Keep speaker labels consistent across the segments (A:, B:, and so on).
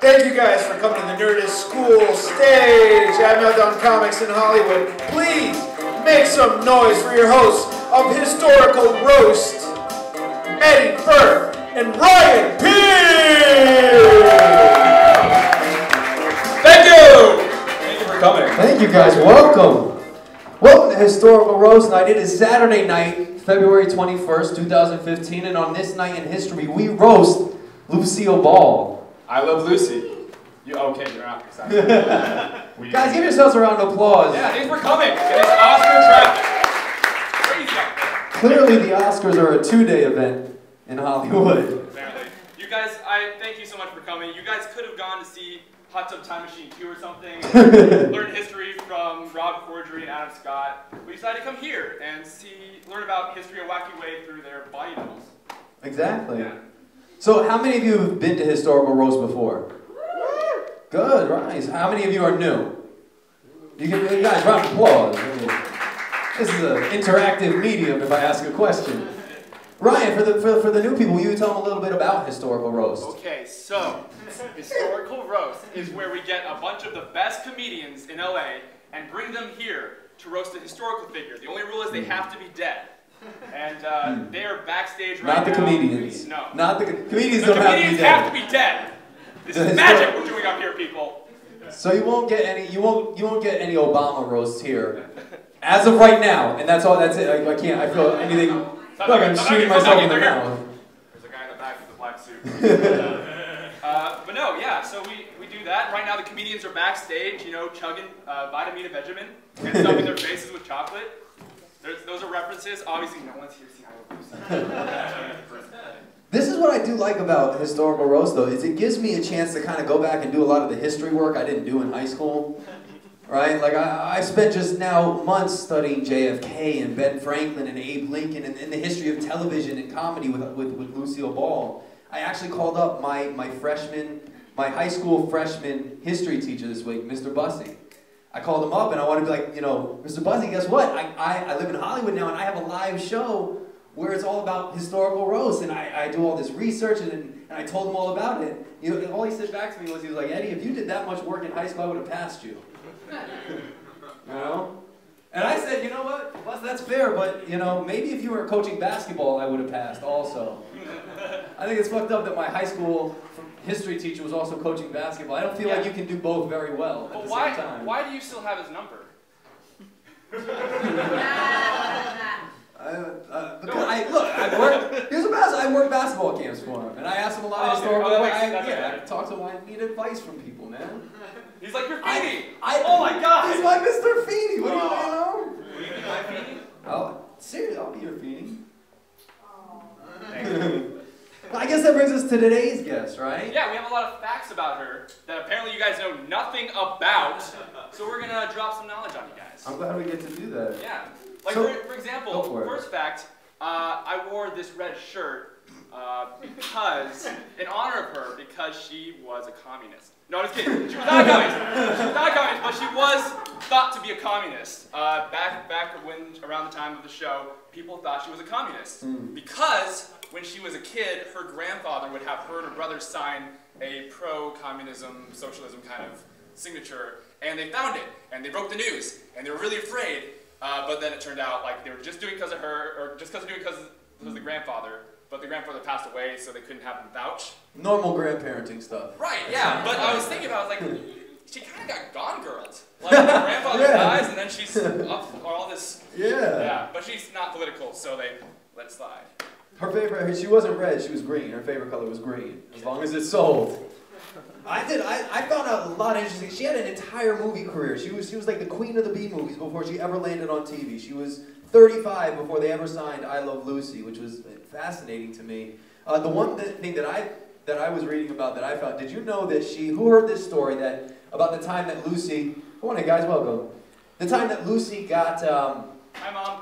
A: Thank you guys for coming to the Nerdist School stage at Meltdown Comics in Hollywood. Please make some noise for your hosts of Historical Roast, Eddie Furth and Ryan Pigg!
B: Thank you! Thank you for coming.
C: Thank you guys, welcome. Welcome to Historical Roast Night. It is Saturday night, February 21st, 2015, and on this night in history, we roast Lucille Ball.
B: I love Lucy. Okay, you're out.
C: Guys, give yourselves a round of applause.
B: Yeah, thanks for coming. It is Oscar traffic. Crazy out there.
C: Clearly, the Oscars are a two-day event in Hollywood.
B: Apparently. You guys, I thank you so much for coming. You guys could have gone to see Hot Tub Time Machine 2 or something, learn history from Rob Corddry and Adam Scott. We decided to come here and learn about history a wacky way through their body doubles.
C: Exactly.
B: Yeah.
C: So, how many of you have been to Historical Roast before? Good, right. How many of you are new? You guys, round of applause. This is an interactive medium if I ask a question. Ryan, for the new people, will you tell them a little bit about Historical Roast?
B: Okay, so Historical Roast is where we get a bunch of the best comedians in LA and bring them here to roast a historical figure. The only rule is they have to be dead. And they are backstage right now.
C: Not the comedians.
B: No.
C: Not the comedians.
B: The
C: don't
B: comedians
C: have to be dead.
B: have to be dead. This is magic we're doing up here, people.
C: So you won't get any. You won't get any Obama roasts here, as of right now. And that's all. That's it. I can't. I feel anything. Look, I'm shooting myself in the mouth.
B: There's a guy in the back with the black suit. But no, yeah. So we do that. Right now, the comedians are backstage, you know, chugging Vitamina Vegemin and stuffing their faces with chocolate. Those are references. Obviously, no one's here to see how
C: This is what I do like about Historical Roast, though, is it gives me a chance to kind of go back and do a lot of the history work I didn't do in high school. Right? Like, I spent just now months studying JFK and Ben Franklin and Abe Lincoln and the history of television and comedy with Lucille Ball. I actually called up my high school freshman history teacher this week, Mr. Bussey. I called him up and I wanted to be like, you know, Mr. Bussey, guess what? I live in Hollywood now and I have a live show where it's all about Historical Roast, and I do all this research, and I told him all about it. You know, all he said back to me was, he was like, Eddie, if you did that much work in high school, I would have passed you. You know? And I said, you know what, Bus, that's fair, but, you know, maybe if you were coaching basketball, I would have passed also. I think it's fucked up that my high school history teacher was also coaching basketball. I don't feel like you can do both very well at the same time.
B: Why do you still have his number?
C: I work basketball camps for him, and I asked him a lot of historical questions. I talked to him, I need advice from people, man.
B: He's like, you're Feeney! Oh my god!
C: He's my Mr. Feeney, what do you know?
B: Will you be my Feeney?
C: Oh, seriously, I'll be your Feeney. I guess that brings us to today's guest, right?
B: Yeah, we have a lot of facts about her that apparently you guys know nothing about, so we're gonna drop some knowledge on you guys.
C: I'm glad we get to do that.
B: Yeah. Like,
C: so,
B: for example, first fact, I wore this red shirt in honor of her, because she was a communist. No, I'm just kidding. She was not a communist. She was not a communist, but she was thought to be a communist. Back when, around the time of the show, people thought she was a communist. Because when she was a kid, her grandfather would have her and her brother sign a pro-communism, socialism kind of signature, and they found it, and they broke the news, and they were really afraid. But then it turned out like they were just doing it because of her, or just because of the grandfather. But the grandfather passed away, so they couldn't have him vouch.
C: Normal grandparenting stuff.
B: Right, yeah. But I was thinking about it, I was like, she kind of got gone girled. Like, the grandfather dies, and then she's up for all this. Yeah. But she's not political, so they let it slide.
C: Her favorite, she wasn't red, she was green. Her favorite color was green, as long as it sold. I found out a lot of interesting. She had an entire movie career. She was like the queen of the B movies before she ever landed on TV. She was 35 before they ever signed I Love Lucy, which was fascinating to me. The one thing that I was reading about that I found, did you know that who heard this story, that about the time that Lucy, come on in guys, welcome. The time that Lucy got,
B: Hi Mom.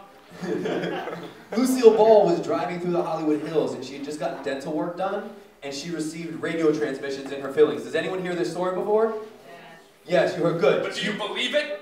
C: Lucille Ball was driving through the Hollywood Hills and she had just gotten dental work done, and she received radio transmissions in her fillings. Does anyone hear this story before? Yes, you heard. Good.
B: But do you believe it?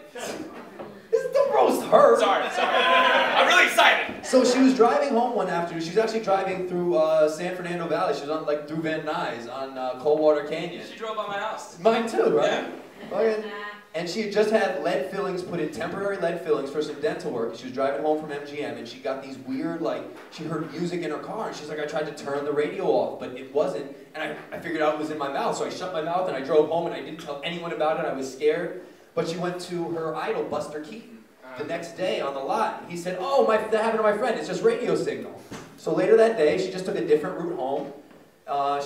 C: Don't roast her.
B: Sorry. I'm really excited.
C: So she was driving home one afternoon. She was actually driving through San Fernando Valley. She was on like through Van Nuys on Coldwater Canyon.
B: She drove by my house.
C: Mine too, right?
B: Yeah.
C: Okay. And she had just had lead fillings put in, temporary lead fillings for some dental work. She was driving home from MGM and she got these weird, like, she heard music in her car and she's like, I tried to turn the radio off, but it wasn't. And I figured out it was in my mouth, so I shut my mouth and I drove home and I didn't tell anyone about it. I was scared. But she went to her idol, Buster Keaton, the next day on the lot. And he said, oh, that happened to my friend. It's just radio signal. So later that day, she just took a different route home.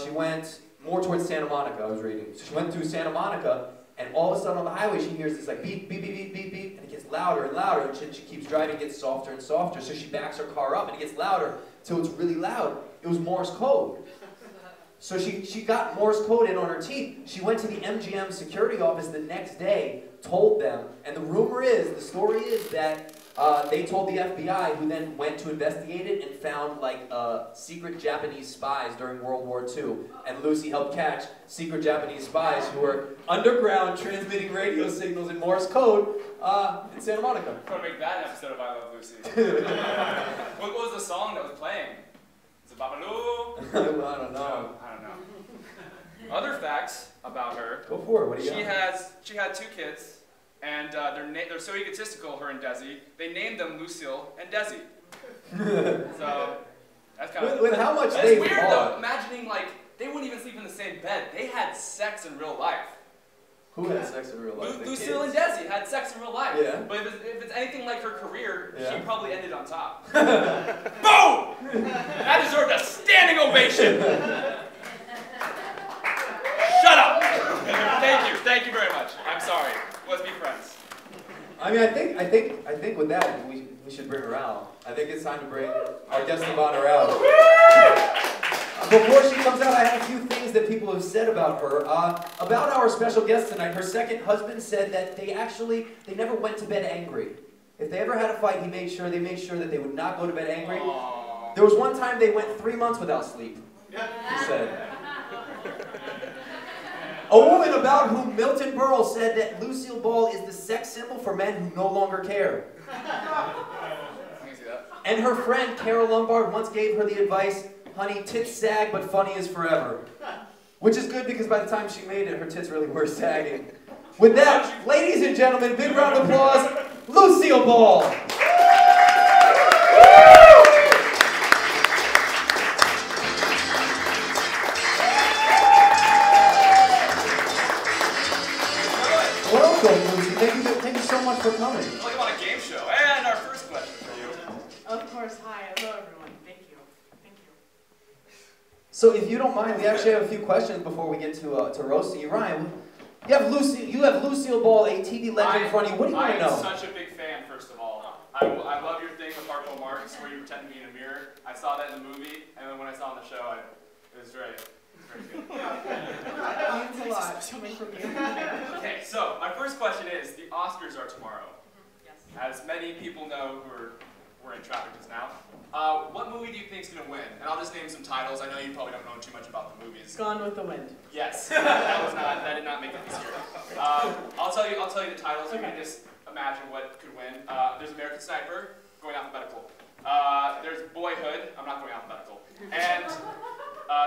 C: She went more towards Santa Monica, I was reading. So she went through Santa Monica. And all of a sudden on the highway, she hears this like beep, beep, beep, beep, beep, beep, and it gets louder and louder, and she keeps driving, it gets softer and softer, so she backs her car up, and it gets louder, till it's really loud. It was Morse code. So she got Morse code in on her teeth. She went to the MGM security office the next day, told them, and the story is that they told the FBI, who then went to investigate it and found like secret Japanese spies during World War II. And Lucy helped catch secret Japanese spies who were underground transmitting radio signals in Morse code in Santa Monica.
B: I'm going to make that an episode of I Love Lucy. What was the song that was playing? Is it Babaloo?
C: I don't know.
B: I don't know. Other facts about her.
C: Go for it. What do you got?
B: She had 2 kids. And they're so egotistical, her and Desi, they named them Lucille and Desi. So, that's kind of...
C: With how much
B: That's
C: they
B: weird,
C: fought.
B: though, imagining, like, they wouldn't even sleep in the same bed. They had sex in real life.
C: Who had sex in real life?
B: Lucille and Desi had sex in real life.
C: Yeah.
B: But if it's anything like her career,
C: Yeah.
B: she probably ended on top. Boom! That deserved a standing ovation! Shut up! Thank you very much. I'm sorry. Let's be friends.
C: I mean, I think with that, we should bring her out. I think it's time to bring our guest of honor out. Before she comes out, I have a few things that people have said about her. About our special guest tonight, her second husband said that they never went to bed angry. If they ever had a fight, they made sure that they would not go to bed angry.
B: Aww.
C: There was one time they went 3 months without sleep, he said. A woman about whom Milton Berle said that Lucille Ball is the sex symbol for men who no longer care.
B: I can see that.
C: And her friend Carol Lombard once gave her the advice, honey, tits sag, but funny is forever. Which is good because by the time she made it, her tits really were sagging. With that, ladies and gentlemen, big round of applause, Lucille Ball. Welcome, Lucy. Thank you so much for coming.
B: Like I'm on a game show. And our first question for you.
D: Of course. Hi. Hello, everyone. Thank you. Thank you.
C: So, if you don't mind, we actually have a few questions before we get to roasting you, Ryan. You have Lucille Ball, a TV legend in front of you. What do you want to know?
B: I'm such a big fan, first of all. I love your thing with Harpo Marx, where you pretend to be in a mirror. I saw that in the movie, and then when I saw it on the show, it was very good.
D: That means a lot coming from you.
B: Okay, so my first question is, the Oscars are tomorrow.
D: Yes.
B: As many people know who were in traffic just now, what movie do you think is going to win? And I'll just name some titles. I know you probably don't know too much about the movies.
D: Gone with the Wind.
B: Yes, that did not make it easier. I'll tell you the titles. You can just imagine what could win. There's American Sniper, going alphabetical. There's Boyhood. I'm not going alphabetical. And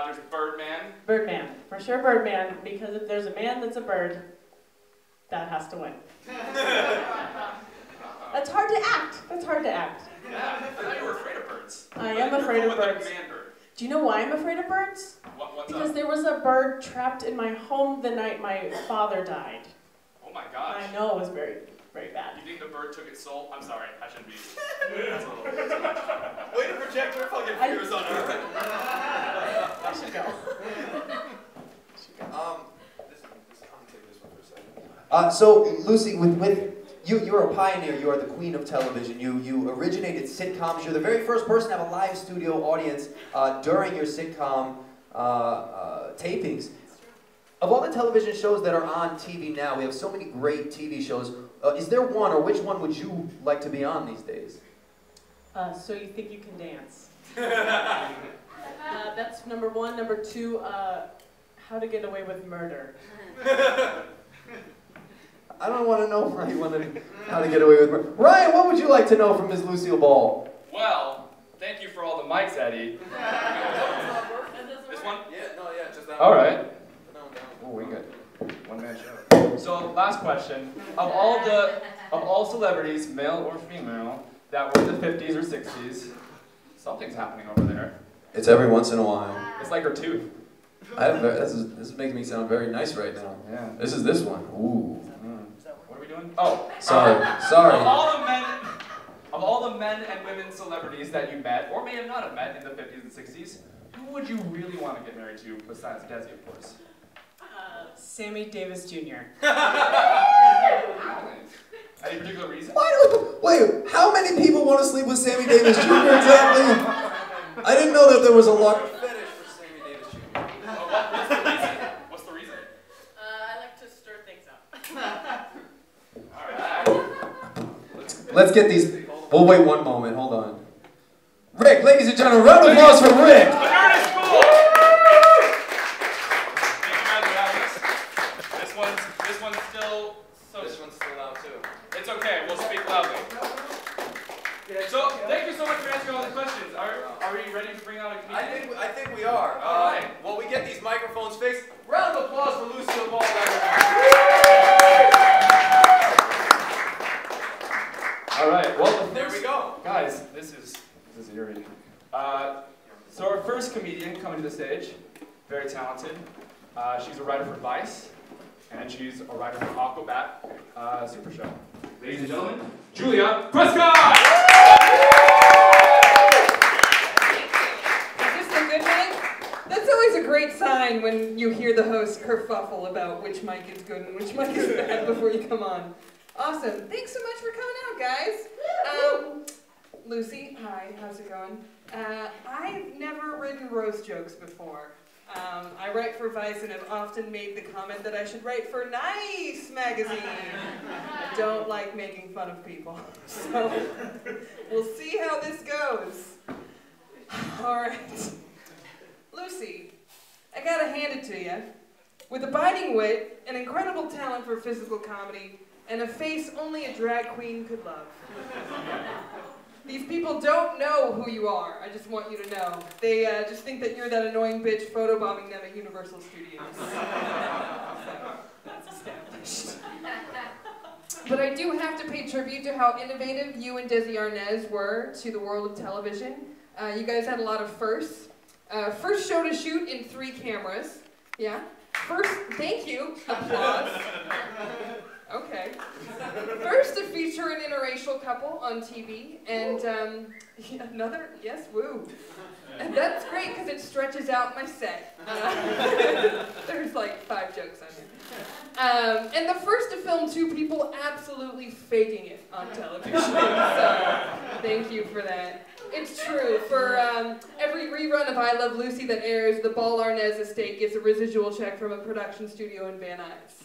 B: there's Birdman.
D: Birdman. For sure Birdman, because if there's a man that's a bird, that has to win. That's hard to act.
B: Yeah, I thought you were afraid of birds.
D: I am afraid of birds.
B: Like a man bird.
D: Do you know why I'm afraid of birds?
B: What's
D: Because
B: up?
D: there was a bird trapped in my home the night my father died.
B: Oh my gosh.
D: I know it was very, very bad.
B: You think the bird took its soul? I'm sorry, I shouldn't be. That's a little bit too much. Way to project your fucking fears on her.
D: I should go.
E: I'm gonna take this one for a second.
C: So, Lucy, with you're a pioneer. You are the queen of television. You originated sitcoms. You're the very first person to have a live studio audience during your sitcom tapings. Of all the television shows that are on TV now, we have so many great TV shows. Is there one, or which one would you like to be on these days?
D: So you think you can dance? That's number one. Number two, How to Get Away with Murder.
C: I don't want to know, Ryan. How to Get Away with Murder. Ryan, what would you like to know from Ms. Lucille Ball?
B: Well, the mics, Eddie. This one?
E: Yeah, just that
B: All
E: one.
B: right.
E: No.
B: Oh, we good. One man show. So, last question. Of all celebrities, male or female, that were in the 50s or 60s, something's happening over there.
C: It's every once in a while.
B: It's like her tooth.
C: This is making me sound very nice right now.
B: Yeah.
C: This is this one. Ooh.
B: What are we doing? Oh,
C: Sorry.
B: Of all the men and women celebrities that you met, or may have not have met in the 50s and 60s, who would you really want to get married to besides Desi, of course?
D: Sammy Davis Jr.
B: Any particular reason?
C: Wait, how many people want to sleep with Sammy Davis Jr. exactly? I didn't know that there was a lot.
E: Fetish for Samee Davis Jr.
B: What's the reason?
F: I like to stir things up.
B: Alright.
C: Let's get these. We'll wait one moment. Hold on. Rick, ladies and gentlemen, round of applause for Rick.
B: The Nerdist School! Thank you guys for having us. This one's still
E: out too.
B: It's okay, we'll speak loudly. So, thank you so much for answering all the questions. Are we ready to bring out a comedian?
E: I think we are.
B: All right.
E: Well, we get these microphones fixed. Round of applause for Lucille Ball.
B: All right. Well,
E: There we go.
B: guys, this is eerie. So our first comedian coming to the stage, very talented. She's a writer for Vice, and she's a writer for Aquabat Super Show. Ladies and gentlemen, Julia Prescott!
G: Is this a good mic? That's always a great sign when you hear the host kerfuffle about which mic is good and which mic is bad before you come on. Awesome. Thanks so much for coming out, guys. Lucy, hi, how's it going? I've never written roast jokes before. I write for Vice and have often made the comment that I should write for Nice magazine. I don't like making fun of people. So, we'll see how this goes. All right. Lucy, I gotta hand it to you. With a biting wit, an incredible talent for physical comedy, and a face only a drag queen could love. These people don't know who you are, I just want you to know. They just think that you're that annoying bitch photobombing them at Universal Studios. That's established. But I do have to pay tribute to how innovative you and Desi Arnaz were to the world of television. You guys had a lot of firsts. First show to shoot in 3 cameras. Yeah. First, thank you. Applause. Okay. First to feature an interracial couple on TV, and another, yes, woo. And that's great because it stretches out my set. There's like 5 jokes on here. And the first to film 2 people absolutely faking it on television. So, thank you for that. It's true. For every rerun of I Love Lucy that airs, the Ball Arnaz estate gets a residual check from a production studio in Van Nuys.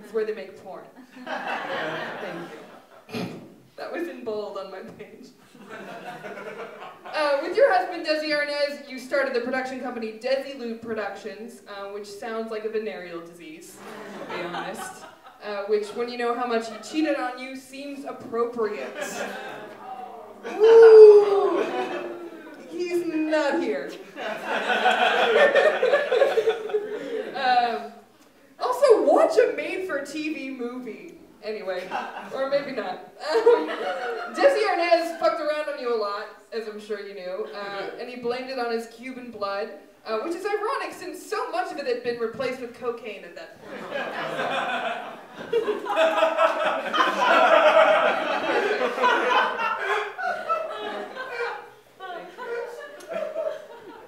G: It's where they make porn. Thank you. That was in bold on my page. With your husband, Desi Arnaz, you started the production company Desilude Productions, which sounds like a venereal disease, to be honest. Which, when you know how much he cheated on you, seems appropriate. Ooh, he's not here. Also, watch a made-for-TV movie. Anyway, or maybe not. Desi Arnaz fucked around on you a lot, as I'm sure you knew, and he blamed it on his Cuban blood, which is ironic since so much of it had been replaced with cocaine at that point.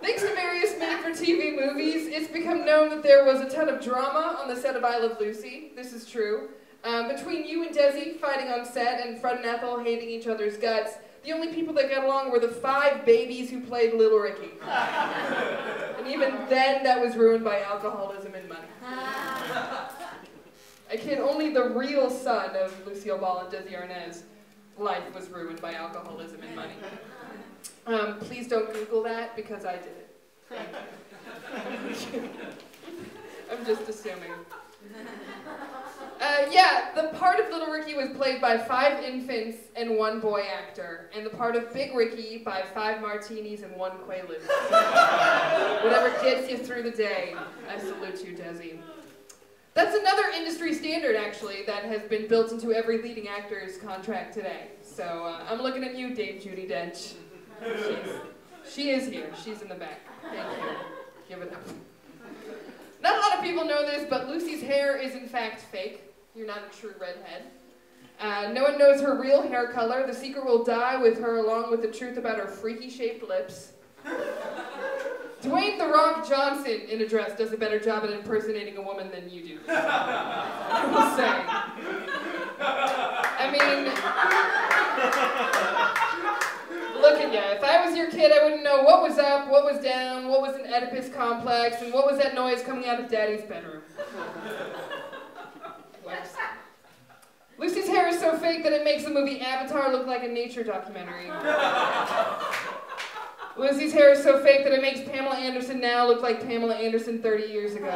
G: Thanks to various made-for-TV movies, it's become known that there was a ton of drama on the set of I Love Lucy. This is true. Between you and Desi fighting on set and Fred and Ethel hating each other's guts, the only people that got along were the 5 babies who played Little Ricky. And even then, that was ruined by alcoholism and money. I kid, only the real son of Lucille Ball and Desi Arnaz, life was ruined by alcoholism and money. Please don't Google that, because I did it. I'm just assuming. Yeah, the part of Little Ricky was played by 5 infants and 1 boy actor, and the part of Big Ricky by 5 martinis and 1 Quaalude. Whatever gets you through the day. I salute you, Desi. That's another industry standard, actually, that has been built into every leading actor's contract today. So I'm looking at you, Dame Judi Dench. She is here. She's in the back. Thank you. Give it up. Not a lot of people know this, but Lucy's hair is in fact fake. You're not a true redhead. No one knows her real hair color. The secret will die with her, along with the truth about her freaky-shaped lips. Dwayne "The Rock" Johnson, in a dress, does a better job at impersonating a woman than you do. I'm just saying. I mean, look at ya. If I was your kid, I wouldn't know what was up, what was down, what was an Oedipus complex, and what was that noise coming out of Daddy's bedroom. Lucy's hair is so fake that it makes the movie Avatar look like a nature documentary. Lucy's hair is so fake that it makes Pamela Anderson now look like Pamela Anderson 30 years ago.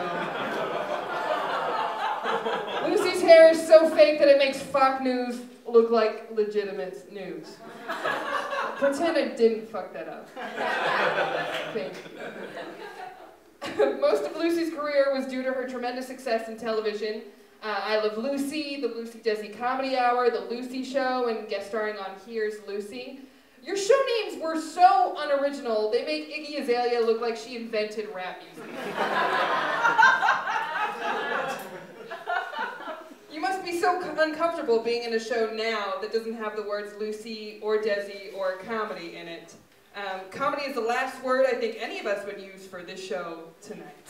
G: Lucy's hair is so fake that it makes Fox News look like legitimate news. Pretend I didn't fuck that up. Thank you. Most of Lucy's career was due to her tremendous success in television. I Love Lucy, the Lucy Desi Comedy Hour, The Lucy Show, and guest starring on Here's Lucy. Your show names were so unoriginal, they make Iggy Azalea look like she invented rap music. You must be so uncomfortable being in a show now that doesn't have the words Lucy or Desi or comedy in it. Comedy is the last word I think any of us would use for this show tonight.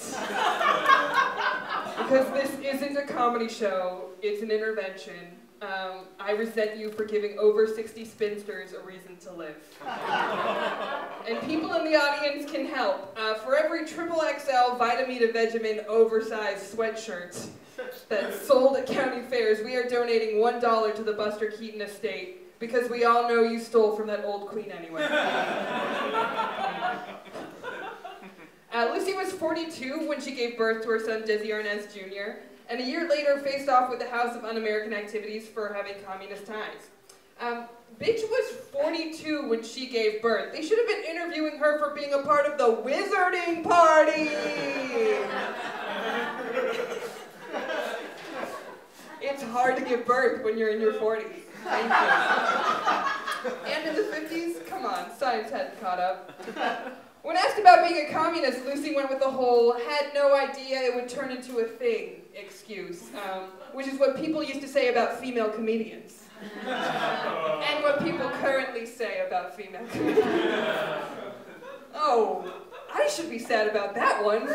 G: Because this isn't a comedy show, it's an intervention. I resent you for giving over 60 spinsters a reason to live. And people in the audience can help. For every XXL Vitamita Vegemin oversized sweatshirt that's sold at county fairs, we are donating $1 to the Buster Keaton estate, because we all know you stole from that old queen anyway. Lucy was 42 when she gave birth to her son Desi Arnaz Jr., and a year later faced off with the House of Un-American Activities for having communist ties. Bitch was 42 when she gave birth. They should have been interviewing her for being a part of the Wizarding Party! It's hard to give birth when you're in your 40s. Thank you. And in the 50s? Come on, science hadn't caught up. When asked about being a communist, Lucy went with the whole "had no idea it would turn into a thing" excuse, which is what people used to say about female comedians. And what people currently say about female comedians. Oh, I should be sad about that one.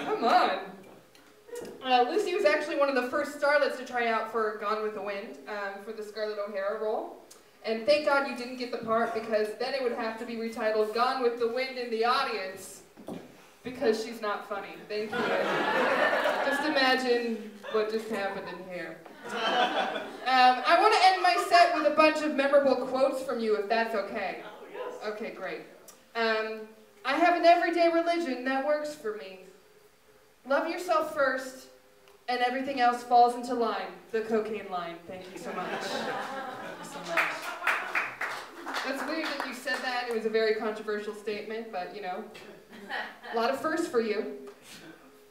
G: Come on. Lucy was actually one of the first starlets to try out for Gone with the Wind, for the Scarlett O'Hara role. And thank God you didn't get the part, because then it would have to be retitled Gone with the Wind in the Audience, because she's not funny. Thank you. Just imagine what just happened in here. I want to end my set with a bunch of memorable quotes from you, if that's okay. Okay, great. I have an everyday religion that works for me. Love yourself first, and everything else falls into line. The cocaine line. Thank you so much. Thank you so much. That's weird that you said that. It was a very controversial statement, but, you know, a lot of firsts for you.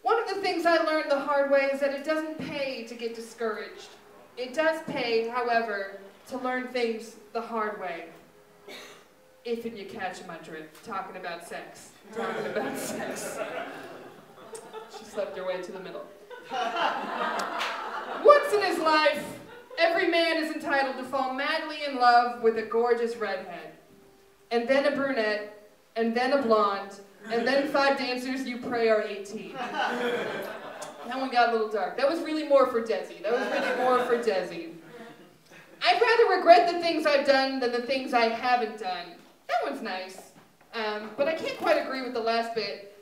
G: One of the things I learned the hard way is that it doesn't pay to get discouraged. It does pay, however, to learn things the hard way. If and you catch my drift. Talking about sex. Talking about sex. She slept her way to the middle. Once in his life, every man is entitled to fall madly in love with a gorgeous redhead, and then a brunette, and then a blonde, and then 5 dancers you pray are 18. That one got a little dark. That was really more for Desi. I'd rather regret the things I've done than the things I haven't done. That one's nice. But I can't quite agree with the last bit.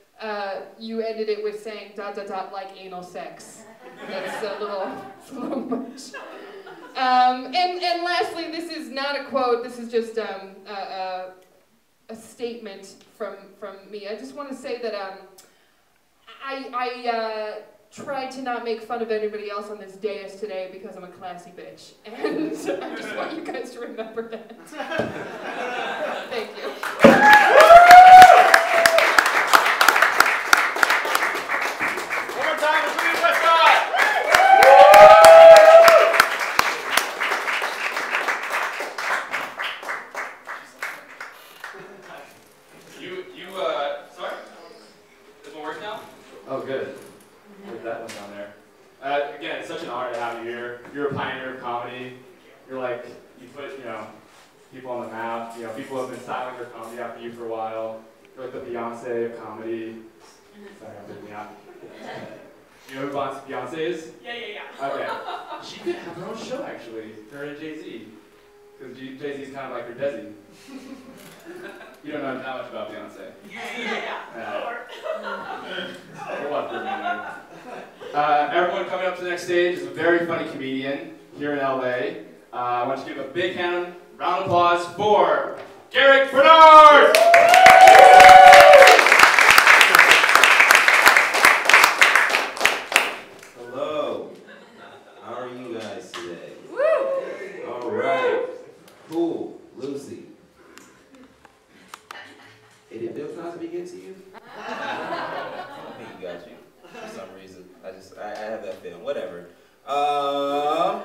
G: You ended it with saying ... like anal sex. That's a little much. And lastly, this is not a quote, this is just a statement from me. I just want to say that I tried to not make fun of anybody else on this dais today because I'm a classy bitch. And I just want you guys to remember that. Thank you.
B: One more time, let's read Prescott! Sorry? This one works now? Oh, good. Put that one down there. Again, it's such an honor to have you here. You're a pioneer of comedy. You're like, you put, people on the map. People have been styling their comedy after you for a while. You're like the Beyonce of comedy. Sorry, I'm picking me up. You know who Beyonce is?
F: Yeah.
B: Okay. She could have her own show, actually. Her and Jay-Z. Because Jay-Z's kind of like her Desi. You don't know that much about Beyonce.
F: Yeah.
B: We'll watch for a minute. Everyone coming up to the next stage is a very funny comedian here in LA. I want you to give a big round of applause for Garrick Bernard!
H: Hello. How are you guys today? Woo! All right. Cool. Lucy. Did Bill Cosby get to you? I think he got you for some reason. I have that feeling. Whatever. I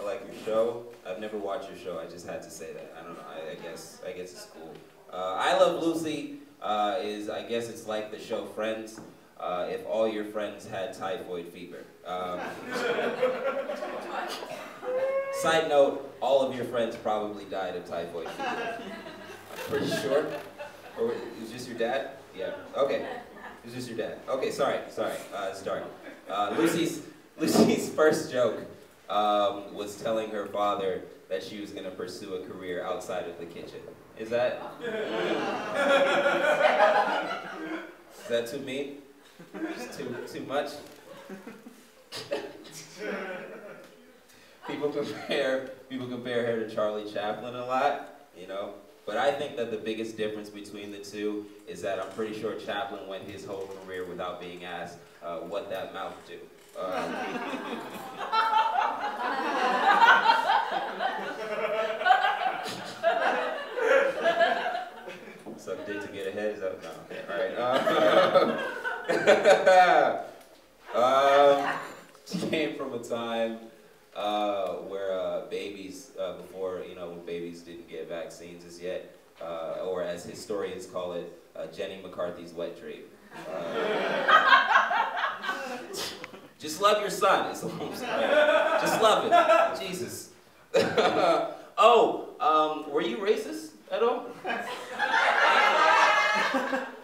H: like your show. I've never watched your show. I just had to say that. I don't know. I guess it's cool. I Love Lucy I guess it's like the show Friends. If all your friends had typhoid fever. Side note, all of your friends probably died of typhoid fever. I'm pretty sure. Or it was just your dad? Yeah. Okay. It was just your dad. Okay, sorry. It's dark. Lucy's first joke was telling her father that she was going to pursue a career outside of the kitchen. Is that too mean? Just too much? People compare her to Charlie Chaplin a lot, But I think that the biggest difference between the two is that I'm pretty sure Chaplin went his whole career without being asked what that mouth do. Suck dick to get ahead? Is that no? Okay, all right. She came from a time where babies, before when babies didn't get vaccines as yet, or as historians call it, Jenny McCarthy's wet dream. Just love your son. Is all I'm saying. Just love it. Jesus. Were you racist at all?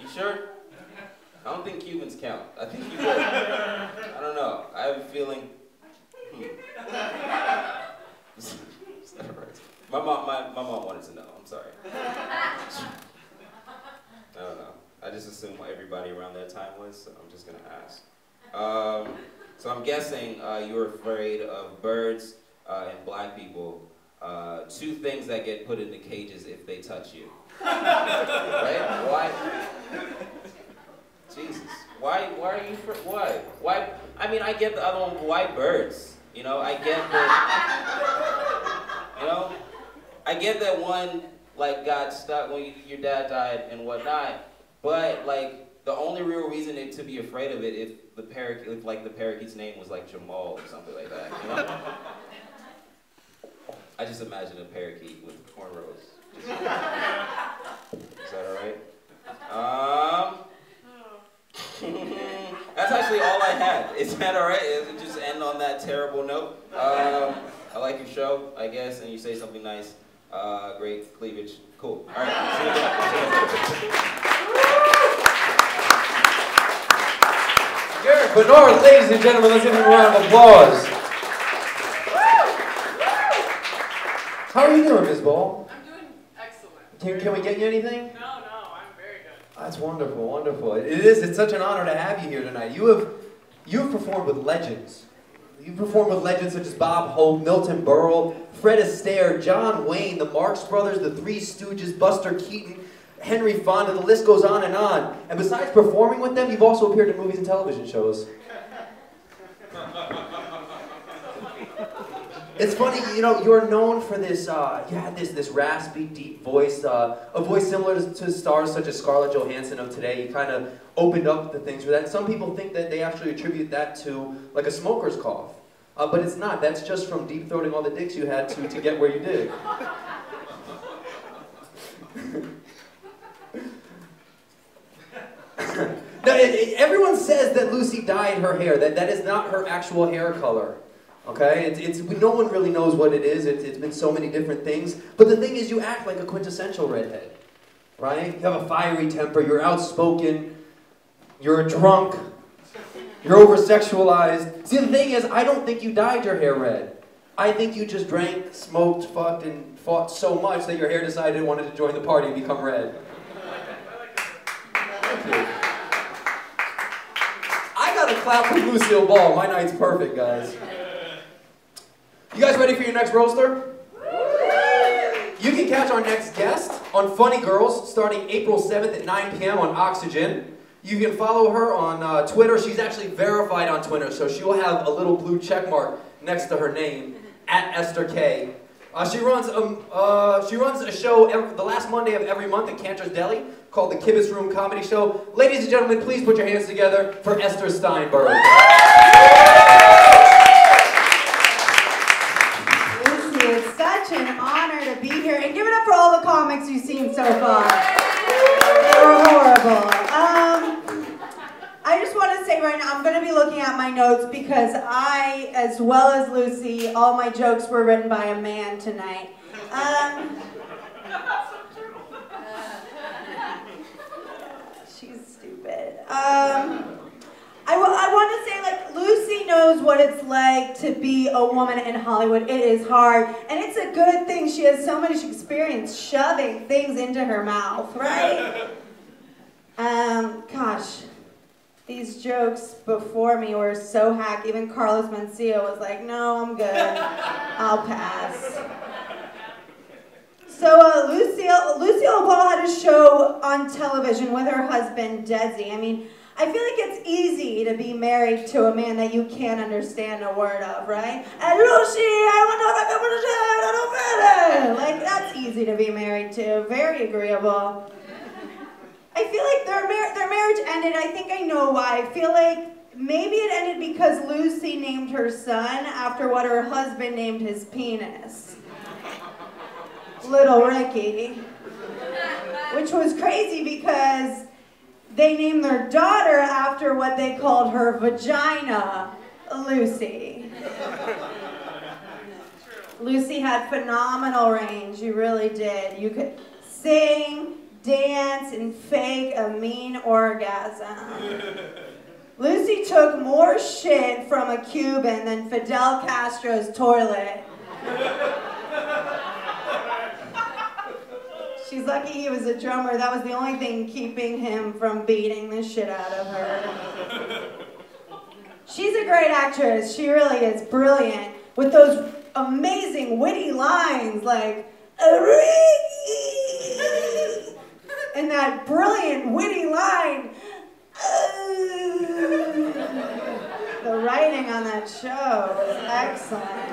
H: You sure? I don't think Cubans count. I think you would. I don't know. I have a feeling. My mom wanted to know. I'm sorry. I don't know. I just assumed everybody around that time was, so I'm just gonna ask. So I'm guessing you were afraid of birds and black people. Two things that get put into cages if they touch you. Right? Why? Jesus. Why are you why? I mean, I get the other one, why birds? I get that, I get that one, got stuck when your dad died and whatnot, but, the only real reason to be afraid of it if the parakeet's name was, Jamal or something like that, I just imagine a parakeet with cornrows. Is that alright? That's actually all I had. Is that alright? Just end on that terrible note. I like your show, I guess, and you say something nice. Great cleavage. Cool. Alright. See you later.
A: Garrick Bernard, ladies and gentlemen, let's give him a round of applause. How are you doing, Ms. Ball?
F: I'm doing excellent.
A: Can we get you anything?
F: No, I'm very good.
A: That's wonderful, wonderful. It's such an honor to have you here tonight. You've performed with legends. You've performed with legends such as Bob Hope, Milton Berle, Fred Astaire, John Wayne, the Marx Brothers, the Three Stooges, Buster Keaton.
C: Henry Fonda, the list goes on. And besides performing with them, you've also appeared in movies and television shows. It's funny, you know, you're known for this, you had this raspy, deep voice, a voice similar to stars such as Scarlett Johansson of today. You kind of opened up the things for that. And some people think that they actually attribute that to, like, a smoker's cough. But it's not. That's just from deep-throating all the dicks you had to get where you did. Now, everyone says that Lucy dyed her hair. That is not her actual hair color. Okay? No one really knows what it is. It's been so many different things. But the thing is, you act like a quintessential redhead. Right? You have a fiery temper. You're outspoken. You're a drunk. You're over-sexualized. See, the thing is, I don't think you dyed your hair red. I think you just drank, smoked, fucked, and fought so much that your hair decided it wanted to join the party and become red. Thank you. I got a clap for Lucille Ball. My night's perfect, guys. You guys ready for your next roaster? You can catch our next guest on Funny Girls starting April 7th at 9 p.m. on Oxygen. You can follow her on Twitter. She's actually verified on Twitter, so she will have a little blue check mark next to her name, @EstherK. She runs a show the last Monday of every month at Cantor's Deli called the Kibitz Room Comedy Show. Ladies and gentlemen, please put your hands together for Ester Steinberg.
I: Lucy, it's such an honor to be here. And give it up for all the comics you've seen so far. They were horrible. I just want to say right now, I'm going to be looking at my notes because I, as well as Lucy, all my jokes were written by a man tonight. She's stupid. I want to say, like, Lucy knows what it's like to be a woman in Hollywood. It is hard, and it's a good thing she has so much experience shoving things into her mouth, right? Gosh, these jokes before me were so hack. Even Carlos Mencia was like, no, I'm good. I'll pass. So Lucille Ball had a show on television with her husband, Desi. I mean, I feel like it's easy to be married to a man that you can't understand a word of, right? And Lucy, I want to like, that's easy to be married to. Very agreeable. I feel like their marriage ended. I think I know why. I feel like maybe it ended because Lucy named her son after what her husband named his penis. Little Ricky. Which was crazy because they named their daughter after what they called her vagina, Lucy. Lucy had phenomenal range. You really did. You could sing, dance, and fake a mean orgasm. Lucy took more shit from a Cuban than Fidel Castro's toilet. She's lucky he was a drummer. That was the only thing keeping him from beating the shit out of her. She's a great actress. She really is brilliant. With those amazing witty lines like, and that brilliant witty line. The writing on that show was excellent.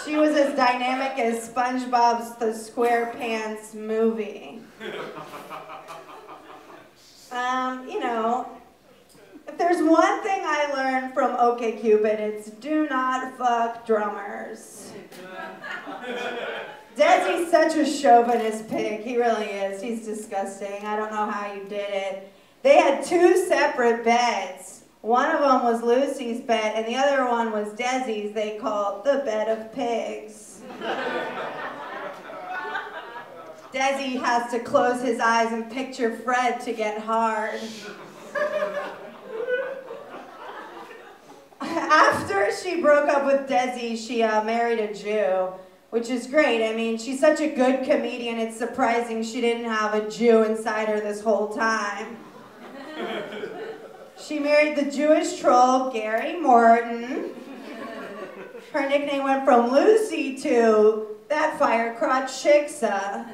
I: She was as dynamic as SpongeBob's The SquarePants movie. You know, if there's one thing I learned from OkCupid, it's do not fuck drummers. Desi's such a chauvinist pig. He really is. He's disgusting. I don't know how you did it. They had two separate beds. One of them was Lucy's bed, and the other one was Desi's. They called the bed of pigs. Desi has to close his eyes and picture Fred to get hard. After she broke up with Desi, she married a Jew, which is great. I mean, she's such a good comedian, it's surprising she didn't have a Jew inside her this whole time. She married the Jewish troll, Gary Morton. Her nickname went from Lucy to that fire crotch Shiksa.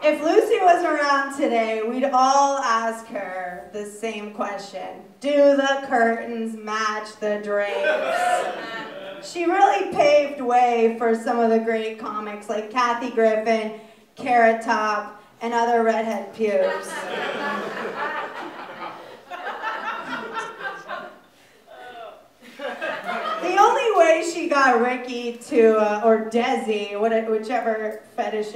I: If Lucy was around today, we'd all ask her the same question. Do the curtains match the drapes? She really paved way for some of the great comics like Kathy Griffin, Carrot Top, and other redhead pubes. The only way she got Ricky to, or Desi, whichever fetish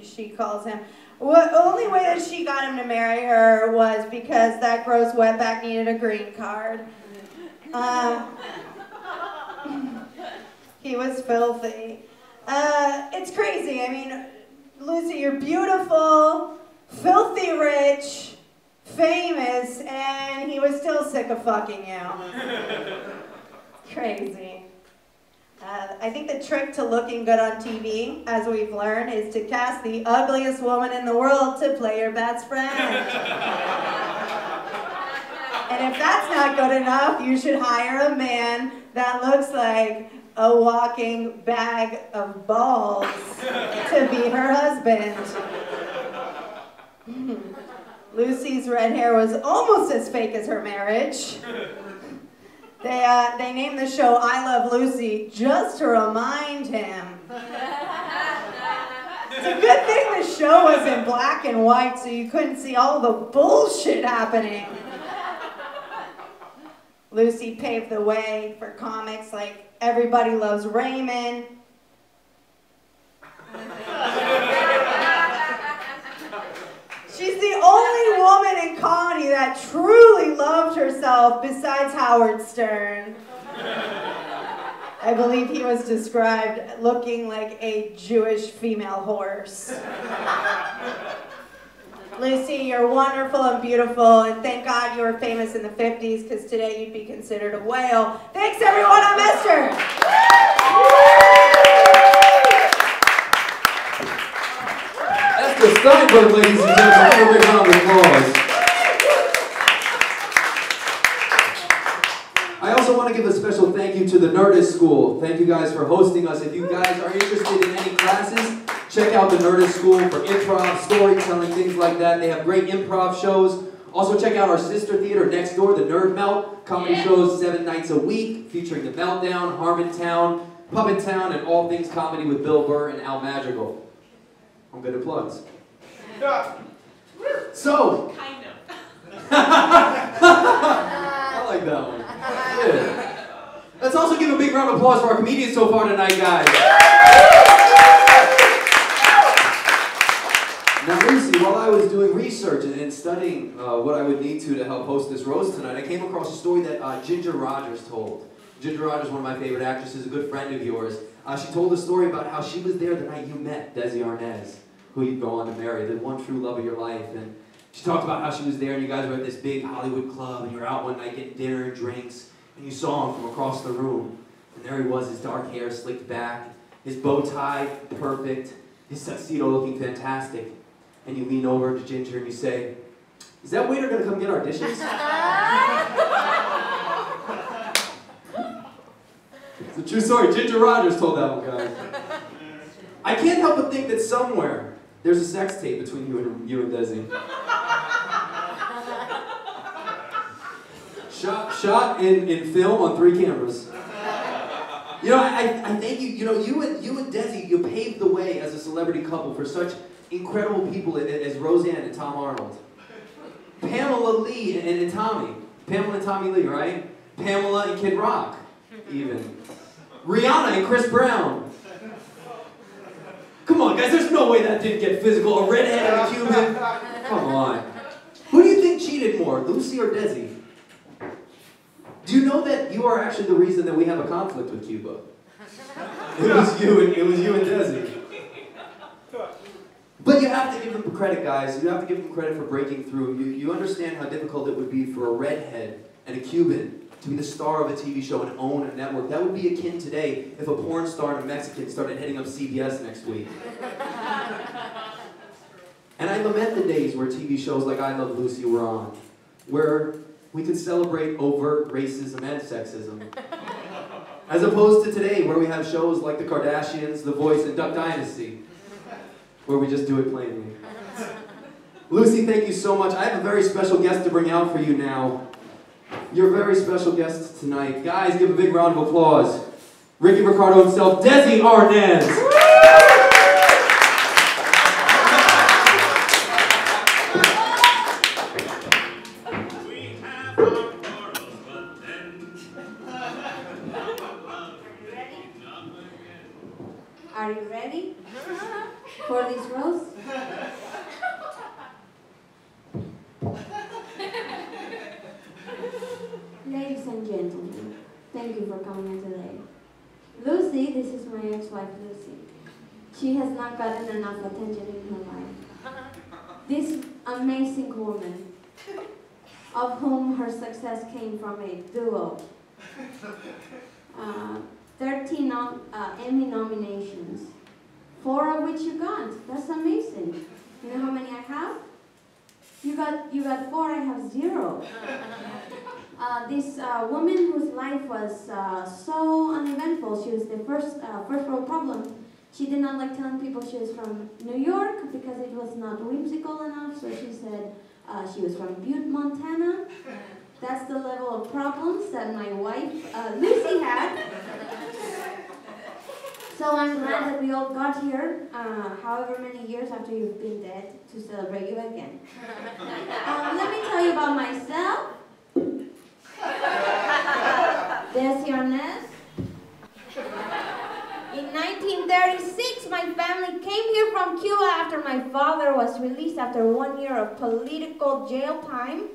I: she calls him, the only way that she got him to marry her was because that gross wetback needed a green card. He was filthy. It's crazy. I mean, Lucy, you're beautiful, filthy rich, famous, and he was still sick of fucking you. Crazy. I think the trick to looking good on TV, as we've learned, is to cast the ugliest woman in the world to play your best friend. And if that's not good enough, you should hire a man that looks like a walking bag of balls to be her husband. Lucy's red hair was almost as fake as her marriage. They named the show I Love Lucy just to remind him. It's a good thing the show was in black and white so you couldn't see all the bullshit happening. Lucy paved the way for comics like Everybody Loves Raymond. She's the only woman in comedy that truly loved herself besides Howard Stern. I believe he was described looking like a Jewish female horse. Lucy, you're wonderful and beautiful, and thank God you were famous in the 50s, because today you'd be considered a whale. Thanks, everyone. I'm Esther.
C: Ester Steinberg, ladies and gentlemen, for a big round of applause. I also want to give a special thank you to the Nerdist School. Thank you guys for hosting us. If you guys are interested in any classes, check out the Nerdist School for improv, storytelling, things like that. They have great improv shows. Also check out our sister theater next door, the Nerd Melt. Comedy shows 7 nights a week, featuring The Meltdown, Harmontown, Puppetown, and all things comedy with Bill Burr and Al Madrigal. I'm good at plugs. So.
F: Kind of.
C: I like that one. Yeah. Let's also give a big round of applause for our comedians so far tonight, guys. Now, Lucy, while I was doing research and studying what I would need to help host this roast tonight, I came across a story that Ginger Rogers told. Ginger Rogers, one of my favorite actresses, a good friend of yours. She told a story about how she was there the night you met Desi Arnaz, who you'd go on to marry, the one true love of your life. And she talked about how she was there and you guys were at this big Hollywood club and you were out one night getting dinner and drinks and you saw him from across the room. And there he was, his dark hair slicked back, his bow tie perfect, his tuxedo looking fantastic. And you lean over to Ginger and you say, "Is that waiter gonna come get our dishes?" It's a true story. Ginger Rogers told that one, guys. I can't help but think that somewhere there's a sex tape between you and Desi. Shot in film on 3 cameras. You know, I thank you. You know, you and Desi, you paved the way as a celebrity couple for such incredible people as Roseanne and Tom Arnold. Pamela Lee and Tommy. Pamela and Tommy Lee, right? Pamela and Kid Rock, even. Rihanna and Chris Brown. Come on, guys, there's no way that didn't get physical. A redhead and a Cuban. Come on. Who do you think cheated more, Lucy or Desi? Do you know that you are actually the reason that we have a conflict with Cuba? It was you and Desi. But you have to give them credit, guys. You have to give them credit for breaking through. You understand how difficult it would be for a redhead and a Cuban to be the star of a TV show and own a network. That would be akin today if a porn star and a Mexican started heading up CBS next week. And I lament the days where TV shows like I Love Lucy were on, where we could celebrate overt racism and sexism. As opposed to today, where we have shows like The Kardashians, The Voice, and Duck Dynasty. where we just do it plainly. Lucy, thank you so much. I have a very special guest to bring out for you now. Your very special guest tonight. Guys, give a big round of applause. Ricky Ricardo himself, Desi Arnaz.
J: Are you ready for this roast? Ladies and gentlemen, thank you for coming here today. Lucy, this is my ex-wife Lucy. She has not gotten enough attention in her life. This amazing woman, of whom her success came from a duo. 13 Emmy nominations, 4 of which you got. That's amazing. You know how many I have? You got 4, I have 0. This woman whose life was so uneventful, she was the first world problem. She did not like telling people she was from New York because it was not whimsical enough, so she said she was from Butte, Montana. That's the level of problems that my wife, Lucy, had. So I'm glad that we all got here, however many years after you've been dead, to celebrate you again. Let me tell you about myself. Desi Arnaz. In 1936, my family came here from Cuba after my father was released after 1 year of political jail time.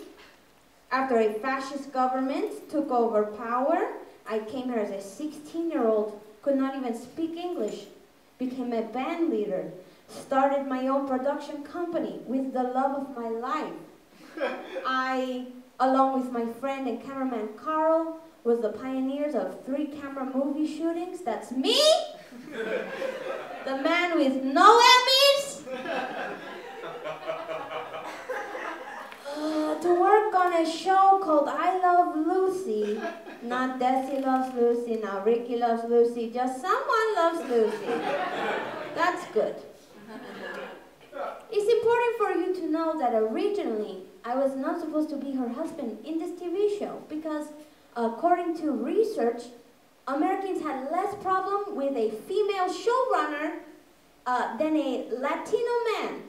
J: After a fascist government took over power, I came here as a 16-year-old, could not even speak English, became a band leader, started my own production company with the love of my life. I, along with my friend and cameraman Carl, was the pioneers of 3-camera movie shootings. That's me, the man with no Emmys, to work on a show called I Love Lucy. Not Desi loves Lucy, not Ricky loves Lucy, just someone loves Lucy. That's good. It's important for you to know that originally I was not supposed to be her husband in this TV show because according to research, Americans had less problem with a female showrunner than a Latino man.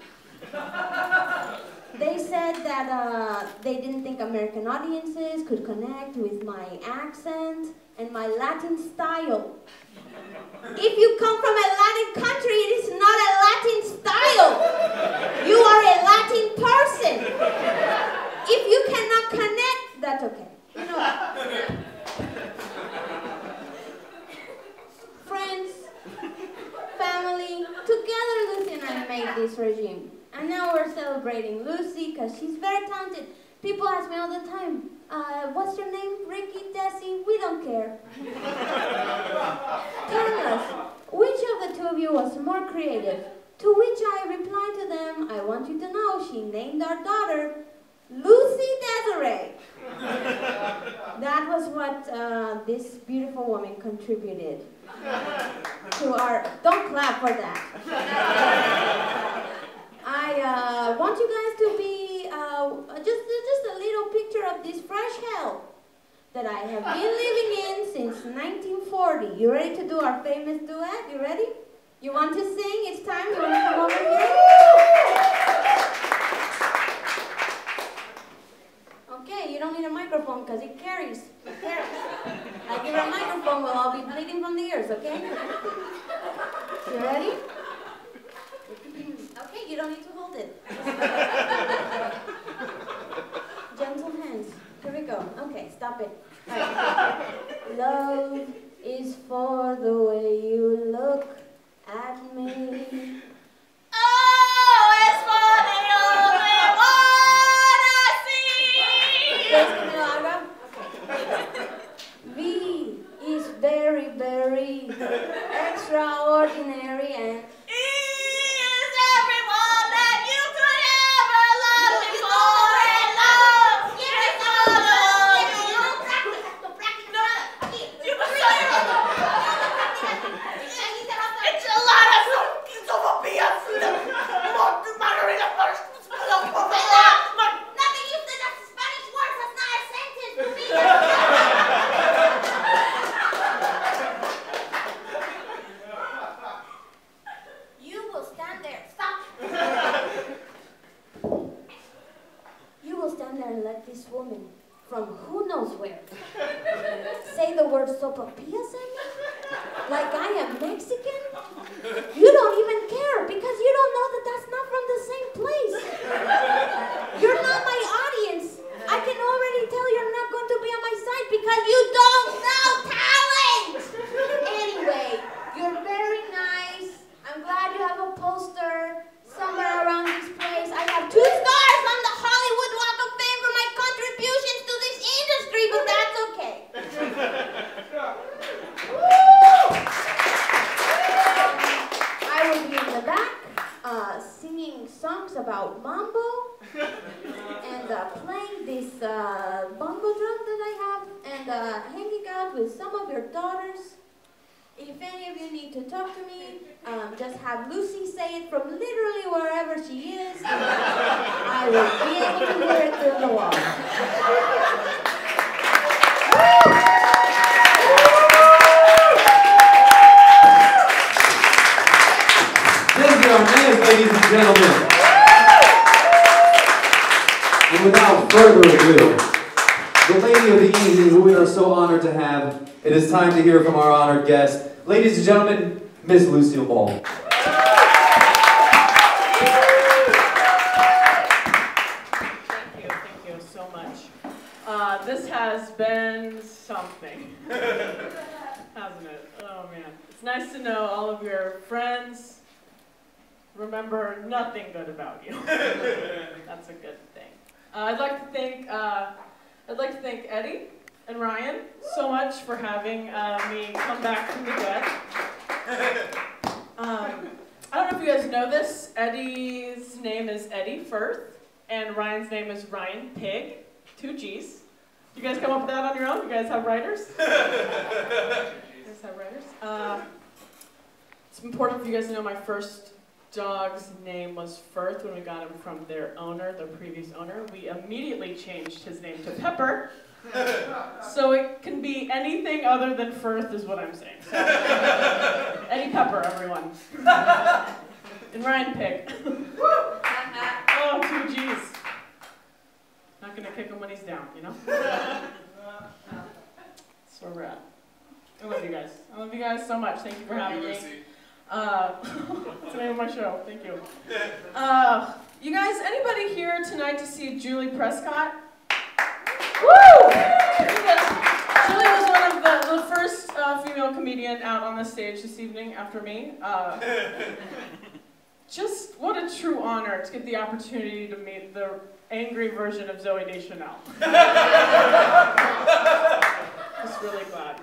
J: They said that they didn't think American audiences could connect with my accent and my Latin style. If you come from a Latin country, it is not a Latin style. You are a Latin person. If you cannot connect, that's okay. You know. Friends, family, together Lucy and I made this regime. And now we're celebrating Lucy because she's very talented. People ask me all the time, what's your name, Ricky, Desi? We don't care. Tell us, which of the two of you was more creative? To which I replied to them, I want you to know she named our daughter Lucy Desiree. That was what this beautiful woman contributed to our... Don't clap for that. I want you guys to be just a little picture of this fresh hell that I have been living in since 1940. You ready to do our famous duet? You ready? You want to sing? It's time. You want to come over here? Okay, you don't need a microphone because it carries. It carries. I give her a microphone, we'll all be bleeding from the ears, okay? You ready? Okay, you don't need to hold it. Gentle hands. Here we go. Okay, stop it. All right. Love is for the way you look at me. Oh, it's for the only one I see. Okay. V is very, very extraordinary and woman from who knows where. Say the word sopapillas at me? Like I am Mexican? You don't even care because you don't know that that's not from the same place. You're not my audience. I can already tell you're not going to be on my side because you don't know talent. Anyway, you're very nice. I'm glad you have a poster somewhere around this place. I have 2 stars on the Hollywood Walk of Fame for my contributions to this industry, but that's okay. I will be in the back singing songs about mambo and playing this bongo drum that I have and hanging out with some of your daughters. If any of you need to talk to me, just have Lucy say it from literally wherever she is. I will be able to hear it through the wall.
C: Desi Arnaz, ladies and gentlemen. And without further ado, the lady of the evening who we are so honored to have, it is time to hear from our honored guest. Ladies and gentlemen, Miss Lucille Ball.
D: Thank you so much. This has been something, hasn't it? Oh man, it's nice to know all of your friends remember nothing good about you. That's a good thing. I'd like to thank Eddie and Ryan so much for having me come back from the dead. I don't know if you guys know this. Eddie's name is Eddie Furth, and Ryan's name is Ryan Pigg, 2 G's. You guys come up with that on your own? You guys have writers? It's important for you guys to know my first dog's name was Furth when we got him from their owner, the previous owner. We immediately changed his name to Pepper. So it can be anything other than Furth is what I'm saying. So, Eddie Pepper, everyone. And Ryan Pigg. Oh, 2 G's. Not gonna kick him when he's down, you know? So rad. I love you guys. I love you guys so much. Thank you for having me. That's the name of my show. Thank you. You guys, anybody here tonight to see Julie Prescott? Woo! Julie was one of the first female comedian out on the stage this evening after me. Just what a true honor to get the opportunity to meet the angry version of Zooey Deschanel. Just really glad.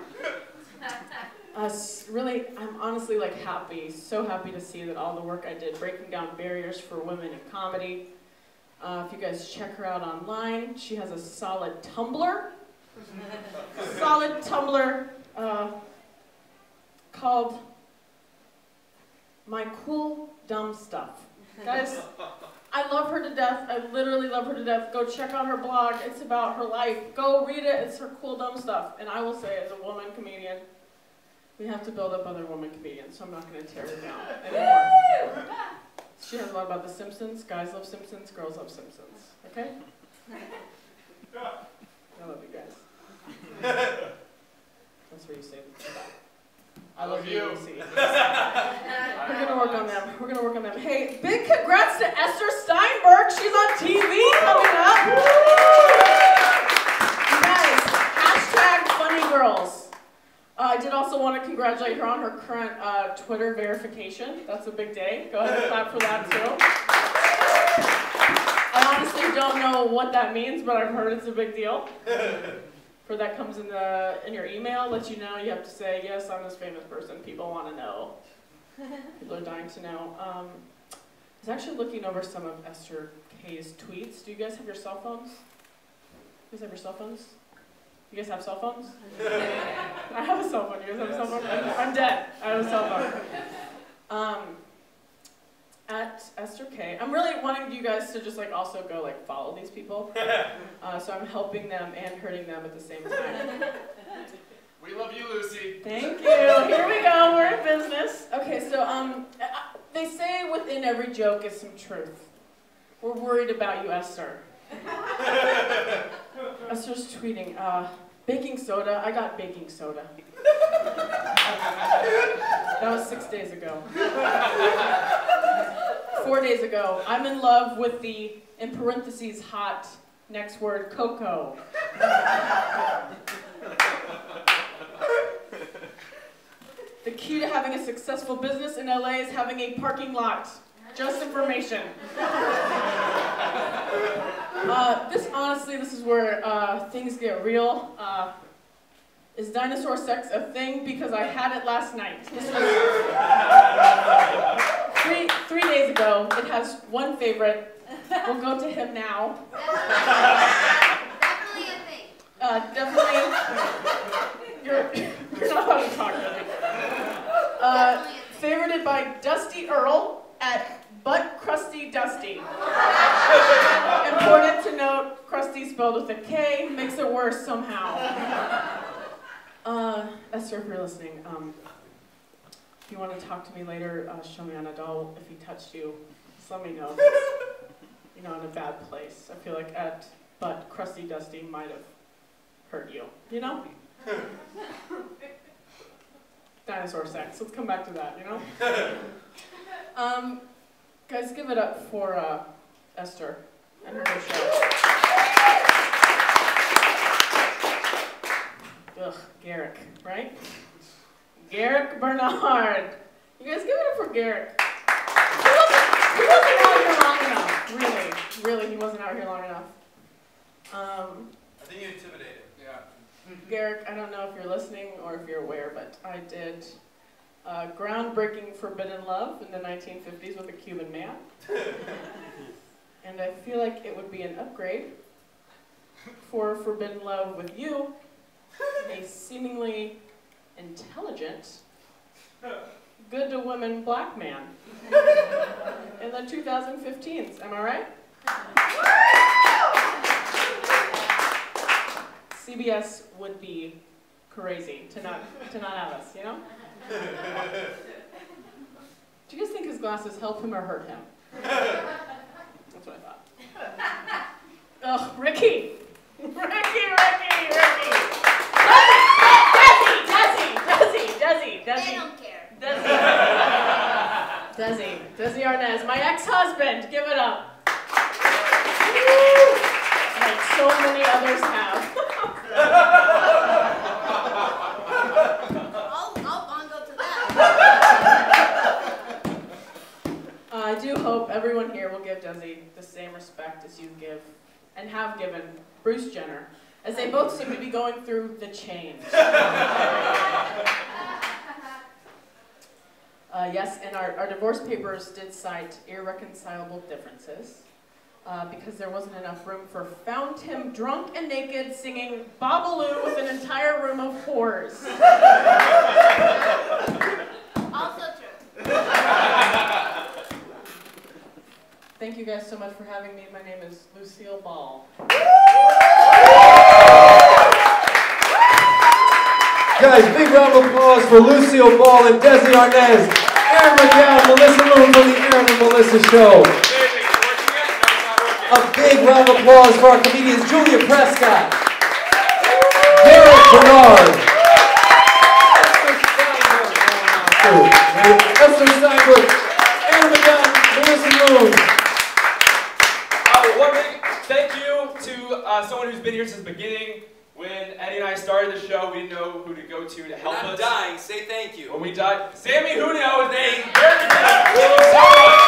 D: I'm honestly like happy, so happy to see that all the work I did breaking down barriers for women in comedy. If you guys check her out online, she has a solid Tumblr. Called My Cool Dumb Stuff. Guys, I love her to death. I literally love her to death. Go check out her blog. It's about her life. Go read it. It's her cool dumb stuff. And I will say, as a woman comedian, we have to build up other women comedians, so I'm not going to tear her down anymore. She has a lot about The Simpsons. Guys love Simpsons. Girls love Simpsons. Okay? I love you guys. That's where you say that. I love you, Lucy. We're going to work on them. We're going to work on them. Hey, big congrats to Ester Steinberg. She's on TV coming up. You guys, #FunnyGirls. I did also want to congratulate her on her current Twitter verification. That's a big day. Go ahead and clap for that, too. I honestly don't know what that means, but I've heard it's a big deal. For that comes in your email, lets you know. You have to say, yes, I'm this famous person. People want to know. People are dying to know. I was actually looking over some of Esther K's tweets. Do you guys have your cell phones? You guys have your cell phones? You guys have cell phones? I have a cell phone. You guys have a cell phone? I'm dead. I have a cell phone. At Esther K. I'm really wanting you guys to just like also go like follow these people. So I'm helping them and hurting them at the same time.
B: We love you, Lucy.
D: Thank you. Here we go. We're in business. Okay, so they say within every joke is some truth. We're worried about you, Esther. Esther's tweeting, baking soda, I got baking soda. That was 6 days ago. 4 days ago, I'm in love with the, in parentheses, hot, next word, cocoa. The key to having a successful business in LA is having a parking lot. Just information. This is where things get real. Is dinosaur sex a thing? Because I had it last night. This was 3 days ago. It has one favorite. We'll go to him now.
J: Definitely a thing.
D: Definitely. You're not allowed to talk, really. Favorited by Dusty Earl at Butt Crusty Dusty. Important to note, Crusty spelled with a K makes it worse somehow. Esther, if you're listening, if you want to talk to me later, show me on a doll. If he touched you, just let me know. You know, in a bad place. I feel like at Butt Crusty Dusty might have hurt you. You know? Dinosaur sex. Let's come back to that, you know? Guys, give it up for Esther and her show. Ugh, Garrick, right? Garrick Bernard. You guys give it up for Garrick. He wasn't out here long enough. Really, he wasn't out here long enough.
E: I think you intimidated.
B: Yeah.
D: Garrick, I don't know if you're listening or if you're aware, but I did groundbreaking Forbidden Love in the 1950s with a Cuban man. And I feel like it would be an upgrade for Forbidden Love with you, a seemingly intelligent, good-to-women black man in the 2015s. Am I right? CBS would be crazy to not have us, you know? Do you guys think his glasses help him or hurt him? That's what I thought. Oh, Ricky! Ricky! Desi!
J: They don't care.
D: Desi Arnaz, my ex-husband, give it up. Like so many others have.
J: I'll bongo to that.
D: I do hope everyone here will give Desi the same respect as you give and have given Bruce Jenner, as they both seem to be going through the change. Yes, and our divorce papers did cite irreconcilable differences because there wasn't enough room for found him drunk and naked singing Babalu with an entire room of whores.
J: Also true.
D: Thank you guys so much for having me. My name is Lucille Ball.
C: Guys, big round of applause for Lucille Ball and Desi Arnaz, Erin McGown, Melissa Moon from the Erin and Melissa Show. A big round of applause for our comedians Julia Prescott, Garrick Bernard Ester Steinberg, Erin McGown, Melissa Moon.
B: One big thank you to someone who's been here since the beginning. When Eddie and I started the show, we didn't know who to go to help us.
E: I'm dying. Say thank you.
B: When we died, Samee, Junio, his name. Very good. Thank you so much.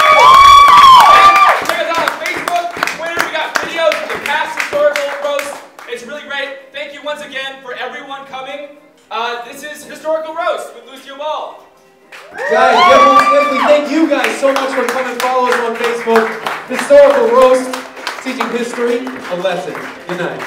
B: Check us out on Facebook, Twitter. We got videos of the past historical roast. It's really great. Thank you once again for everyone coming. This is Historical Roast with Lucille Ball.
C: Guys, we thank you guys so much for coming. Follow us on Facebook. Historical Roast, teaching history, a lesson. Good night.